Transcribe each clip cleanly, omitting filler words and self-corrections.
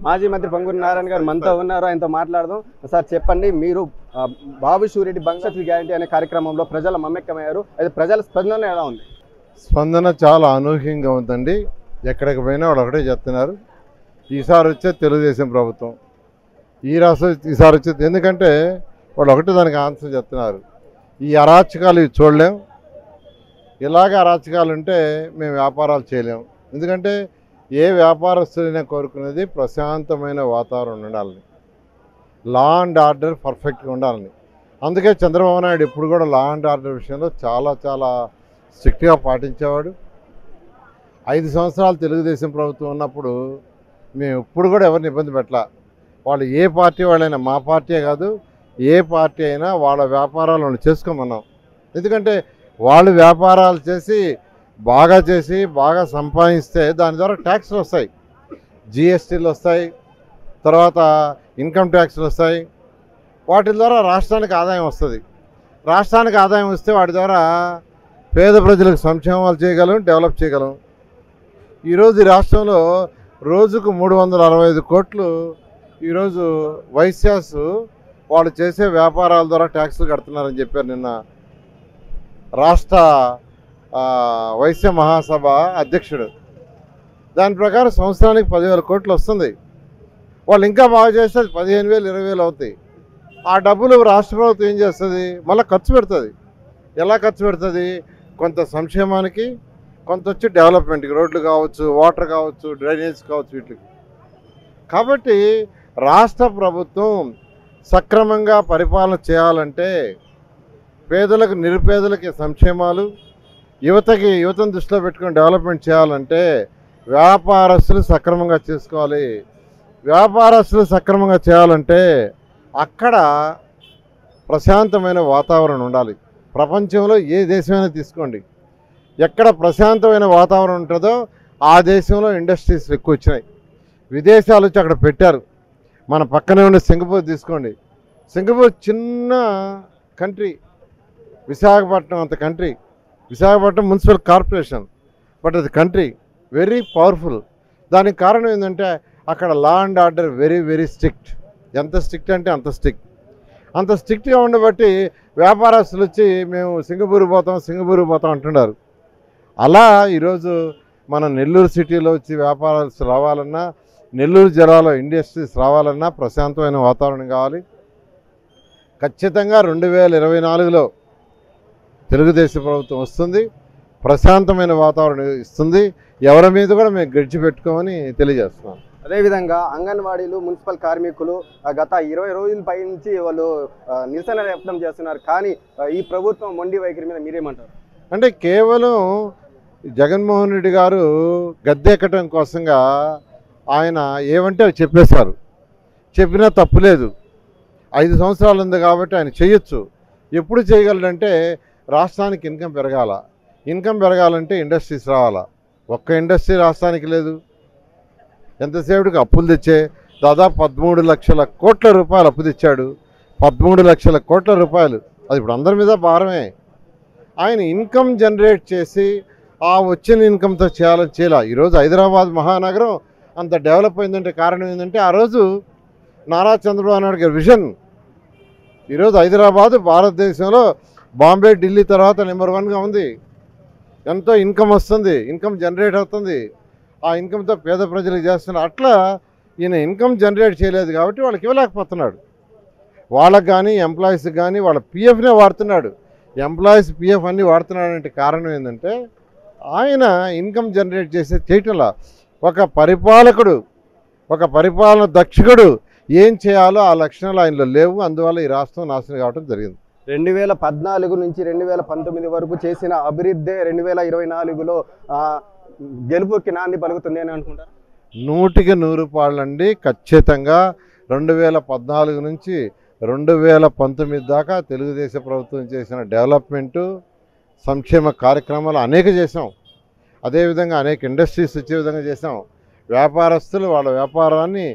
మాజీ మంత్రి పొంగూరు నారాయణ గారు మనతో ఉన్నారు, ఆయనతో మాట్లాడదాం. సార్ చెప్పండి, మీరు బాబు షూరిటీ భవిష్యత్తు గ్యారంటీ అనే కార్యక్రమంలో ప్రజల మమేకమయ్యారు. అయితే ప్రజల స్పందన ఎలా ఉంది? స్పందన చాలా అనూహ్యంగా ఉందండి. ఎక్కడికి పోయినా వాళ్ళు ఒకటే చెప్తున్నారు, ఈసారి వచ్చే తెలుగుదేశం ప్రభుత్వం, ఈసారి వచ్చేది. ఎందుకంటే వాళ్ళు ఒకటే దానికి ఆన్సర్ చెప్తున్నారు, ఈ అరాచకాలు ఇవి చూడలేం, ఇలాగే అరాచకాలు ఉంటే మేము వ్యాపారాలు చేయలేం. ఎందుకంటే ఏ వ్యాపారస్తులైనా కోరుకునేది ప్రశాంతమైన వాతావరణం ఉండాలని, లా అండ్ ఆర్డర్ పర్ఫెక్ట్గా ఉండాలని. అందుకే చంద్రబాబు నాయుడు ఇప్పుడు కూడా లా అండ్ ఆర్డర్ విషయంలో చాలా చాలా స్ట్రిక్ట్గా పాటించేవాడు. 5 సంవత్సరాలు తెలుగుదేశం ప్రభుత్వం ఉన్నప్పుడు మేము ఇప్పుడు కూడా ఎవరిని ఇబ్బంది పెట్టలా. వాళ్ళు ఏ పార్టీ వాళ్ళైనా, మా పార్టీయే కాదు ఏ పార్టీ అయినా వాళ్ళ వ్యాపారాలు వాళ్ళు చేసుకోమన్నాం. ఎందుకంటే వాళ్ళు వ్యాపారాలు చేసి బాగా సంపాదిస్తే దాని ద్వారా ట్యాక్స్లు వస్తాయి, జిఎస్టీలు వస్తాయి, తర్వాత ఇన్కమ్ ట్యాక్స్లు వస్తాయి. వాటి ద్వారా రాష్ట్రానికి ఆదాయం వస్తుంది. రాష్ట్రానికి ఆదాయం వస్తే వాటి ద్వారా పేద ప్రజలకు సంక్షేమాలు చేయగలం, డెవలప్ చేయగలం. ఈరోజు ఈ రాష్ట్రంలో రోజుకు 365 కోట్లు ఈరోజు వైశ్యాస్ వాళ్ళు చేసే వ్యాపారాల ద్వారా ట్యాక్సులు కడుతున్నారని చెప్పారు నిన్న రాష్ట్ర వైశ్య మహాసభ అధ్యక్షుడు. దాని ప్రకారం సంవత్సరానికి 10,000 కోట్లు వస్తుంది. వాళ్ళు ఇంకా బాగా చేస్తే 15,000 20,000 అవుతాయి. ఆ డబ్బులు రాష్ట్ర ప్రభుత్వం ఏం చేస్తుంది? మళ్ళీ ఖర్చు పెడుతుంది. ఎలా ఖర్చు పెడుతుంది? కొంత సంక్షేమానికి, కొంత వచ్చి డెవలప్మెంట్కి, రోడ్లు కావచ్చు, వాటర్ కావచ్చు, డ్రైనేజ్ కావచ్చు, వీటికి. కాబట్టి రాష్ట్ర ప్రభుత్వం సక్రమంగా పరిపాలన చేయాలంటే పేదలకు, నిరుపేదలకి సంక్షేమాలు, యువతను దృష్టిలో పెట్టుకొని డెవలప్మెంట్ చేయాలంటే వ్యాపారస్తులు సక్రమంగా చేసుకోవాలి. వ్యాపారస్తులు సక్రమంగా చేయాలంటే అక్కడ ప్రశాంతమైన వాతావరణం ఉండాలి. ప్రపంచంలో ఏ దేశమైనా తీసుకోండి, ఎక్కడ ప్రశాంతమైన వాతావరణం ఉంటుందో ఆ దేశంలో ఇండస్ట్రీస్ ఎక్కువ వచ్చినాయి. విదేశాలు వచ్చి అక్కడ పెట్టారు. మన పక్కనే ఉండే సింగపూర్ తీసుకోండి. సింగపూర్ చిన్న కంట్రీ, విశాఖపట్నం అంత country, Visakhapatnam municipal corporation, but అది కంట్రీ వెరీ పవర్ఫుల్. దానికి కారణం ఏంటంటే అక్కడ law and order very very strict. ఎంత స్ట్రిక్ట్ అంటే అంత స్ట్రిక్ట్గా ఉండబట్టి వ్యాపారస్తులు వచ్చి మేము సింగపూర్ పోతాం అంటున్నారు. అలా ఈరోజు మన నెల్లూరు సిటీలో వచ్చి వ్యాపారస్తులు రావాలన్నా, నెల్లూరు జిల్లాలో ఇండస్ట్రీస్ రావాలన్నా ప్రశాంతమైన వాతావరణం కావాలి. ఖచ్చితంగా 2024లో తెలుగుదేశం ప్రభుత్వం వస్తుంది, ప్రశాంతమైన వాతావరణం ఇస్తుంది. ఎవరి మీద కూడా మేము గడిచిపెట్టుకోమని తెలియజేస్తున్నాం. అదేవిధంగా అంగన్వాడీలు, మున్సిపల్ కార్మికులు గత 20 రోజుల పై నుంచి వాళ్ళు నిరసన వ్యక్తం చేస్తున్నారు. కానీ ఈ ప్రభుత్వం మొండి వైఖరి మీద మీరేమంటారు? అంటే కేవలం జగన్మోహన్ రెడ్డి గారు గద్దెక్కడం కోసంగా ఆయన ఏమంటే అవి చెప్పేశారు. చెప్పినా తప్పులేదు. 5 సంవత్సరాలు ఉంది కాబట్టి ఆయన చేయొచ్చు. ఎప్పుడు చేయగలడంటే రాష్ట్రానికి ఇన్కమ్ పెరగాల. ఇన్కమ్ పెరగాలంటే ఇండస్ట్రీస్ రావాలా. ఒక్క ఇండస్ట్రీ రాష్ట్రానికి లేదు. ఎంతసేపటికి అప్పులు తెచ్చే దాదాపు 13 లక్షల కోట్ల రూపాయలు అప్పు తెచ్చాడు. 13 లక్షల కోట్ల రూపాయలు అది ఇప్పుడు అందరి మీద భారమే. ఆయన ఇన్కమ్ జనరేట్ చేసి ఆ వచ్చిన ఇన్కమ్తో చేయాల. ఈరోజు హైదరాబాద్ మహానగరం అంత డెవలప్ అయిందంటే కారణం ఏంటంటే ఆ రోజు నారా చంద్రబాబు నాయుడు గారి విజన్. ఈరోజు హైదరాబాదు భారతదేశంలో బాంబే, ఢిల్లీ తర్వాత నెంబర్ 1గా ఉంది. ఎంతో ఇన్కమ్ వస్తుంది, ఇన్కమ్ జనరేట్ అవుతుంది. ఆ ఇన్కమ్తో పేద ప్రజలకు చేస్తున్నారు. అట్లా ఈయన ఇన్కమ్ జనరేట్ చేయలేదు కాబట్టి వాళ్ళకి ఇవ్వలేకపోతున్నాడు. వాళ్ళకి కానీ ఎంప్లాయీస్కి కానీ వాళ్ళ పిఎఫ్నే వాడుతున్నాడు. ఎంప్లాయీస్ పిఎఫ్ అన్నీ వాడుతున్నాడంటే కారణం ఏంటంటే ఆయన ఇన్కమ్ జనరేట్ చేయటంలా. ఒక పరిపాలన దక్షకుడు ఏం చేయాలో ఆ లక్షణాలు ఆయనలో లేవు. అందువల్ల ఈ రాష్ట్రం నాశనం కావడం జరిగింది. 2014 నుంచి 2019 వరకు చేసిన అభివృద్ధి 2024లో గెలుపుకి నాంది పలుకుతుంది అని అనుకుంటారు? 100కి 100 పాళ్ళండి. ఖచ్చితంగా 2014 నుంచి 2019 దాకా తెలుగుదేశం ప్రభుత్వం చేసిన డెవలప్మెంటు, సంక్షేమ కార్యక్రమాలు అనేక చేసాం. అదేవిధంగా అనేక ఇండస్ట్రీస్ వచ్చే విధంగా చేసాం. వ్యాపారస్తులు వాళ్ళ వ్యాపారాన్ని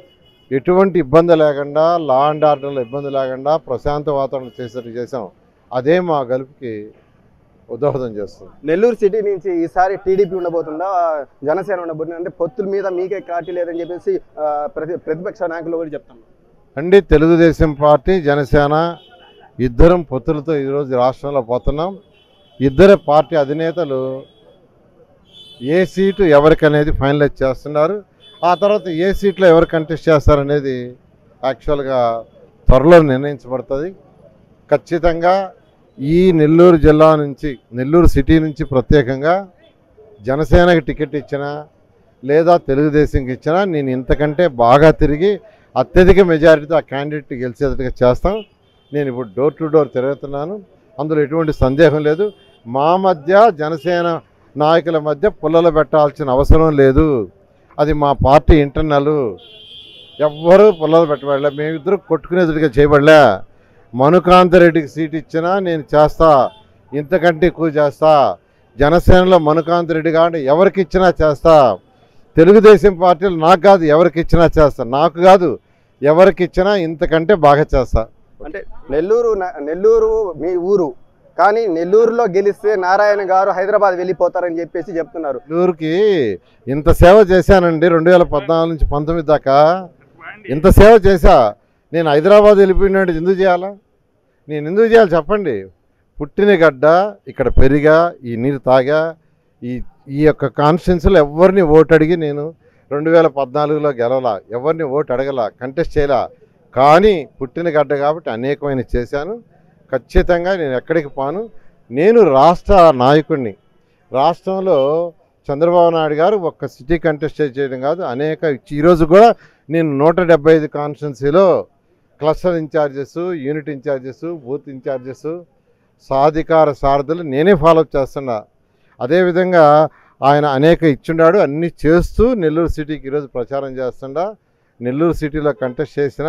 ఎటువంటి ఇబ్బంది లేకుండా, లా అండ్ ఆర్డర్లో ఇబ్బంది లేకుండా ప్రశాంత వాతావరణం చేసేట్టు చేసాం. అదే మా గెలుపుకి దోహదం చేస్తుంది. నెల్లూరు సిటీ నుంచి ఈసారి టీడీపీ ఉండబోతుందా, జనసేన ఉండబోతుందా? అంటే పొత్తుల మీద మీకే క్లారిటీ లేదని చెప్పేసి ప్రతిపక్ష నాయకులు కూడా చెప్తాను. అండి, తెలుగుదేశం పార్టీ జనసేన ఇద్దరం పొత్తులతో ఈరోజు రాష్ట్రంలో పోతున్నాం. ఇద్దరు పార్టీ అధినేతలు ఏ సీటు ఎవరికనేది ఫైనలైజ్ చేస్తున్నారు. ఆ తర్వాత ఏ సీట్లో ఎవరు కంటెస్ట్ చేస్తారనేది యాక్చువల్గా త్వరలో నిర్ణయించబడుతుంది. ఖచ్చితంగా ఈ నెల్లూరు జిల్లా నుంచి, నెల్లూరు సిటీ నుంచి ప్రత్యేకంగా జనసేనకి టికెట్ ఇచ్చినా లేదా తెలుగుదేశంకి ఇచ్చినా నేను ఇంతకంటే బాగా తిరిగి అత్యధిక మెజారిటీతో ఆ క్యాండిడేట్ గెలిచేటట్టుగా చేస్తాం. నేను ఇప్పుడు డోర్ టు డోర్ తిరుగుతున్నాను, అందులో ఎటువంటి సందేహం లేదు. మా మధ్య జనసేన నాయకుల మధ్య పుల్లలు పెట్టాల్సిన అవసరం లేదు. అది మా పార్టీ ఇంటర్నల్. ఎవ్వరూ పుల్లలు పెట్టబడలే, మేమిద్దరూ కొట్టుకునేదిగా చేయబడలే. మనుకాంతరెడ్డికి సీట్ ఇచ్చినా నేను చేస్తా, ఇంతకంటే ఎక్కువ చేస్తా. జనసేనలో మనుకాంతరెడ్డి కాబట్టి ఎవరికి ఇచ్చినా చేస్తా. తెలుగుదేశం పార్టీలు నాకు కాదు, ఎవరికి ఇచ్చినా చేస్తా. నాకు కాదు, ఎవరికి ఇచ్చినా ఇంతకంటే బాగా చేస్తా. అంటే నెల్లూరు మీ ఊరు, కానీ నెల్లూరులో గెలిస్తే నారాయణ గారు హైదరాబాద్ వెళ్ళిపోతారని చెప్పేసి చెప్తున్నారు. నెల్లూరుకి ఇంత సేవ చేశానండి, 2014 నుంచి 19 దాకా ఇంత సేవ చేశా. నేను హైదరాబాద్ వెళ్ళిపోయినాడు ఎందుకు చేయాలా? నేను ఎందుకు చేయాలి చెప్పండి? పుట్టిన గడ్డ, ఇక్కడ పెరిగా, ఈ నీరు తాగా, ఈ యొక్క కాన్స్టిట్యున్సీలో ఎవరిని ఓటు అడిగి నేను 2014లో గెలవలా, ఎవరిని ఓటు అడగలా, కంటెస్ట్ చేయలా. కానీ పుట్టిన గడ్డ కాబట్టి అనేకమైన చేశాను. ఖచ్చితంగా నేను ఎక్కడికి పోను. నేను రాష్ట్ర నాయకుడిని. రాష్ట్రంలో చంద్రబాబు నాయుడు గారు ఒక్క సిటీ కంటెస్ట్ చేయడం కాదు, అనేక ఈరోజు కూడా నేను 175 కాన్స్టిట్యున్సీలో cluster in-charges, unit in-charges, booth in-charges, సాధికార సారథులు నేనే ఫాలోఅప్ చేస్తున్నా. అదేవిధంగా ఆయన అనేక ఇచ్చున్నాడు, అన్నీ చేస్తూ నెల్లూరు సిటీకి ఈరోజు ప్రచారం చేస్తుండా. నెల్లూరు సిటీలో కంటెస్ట్ చేసిన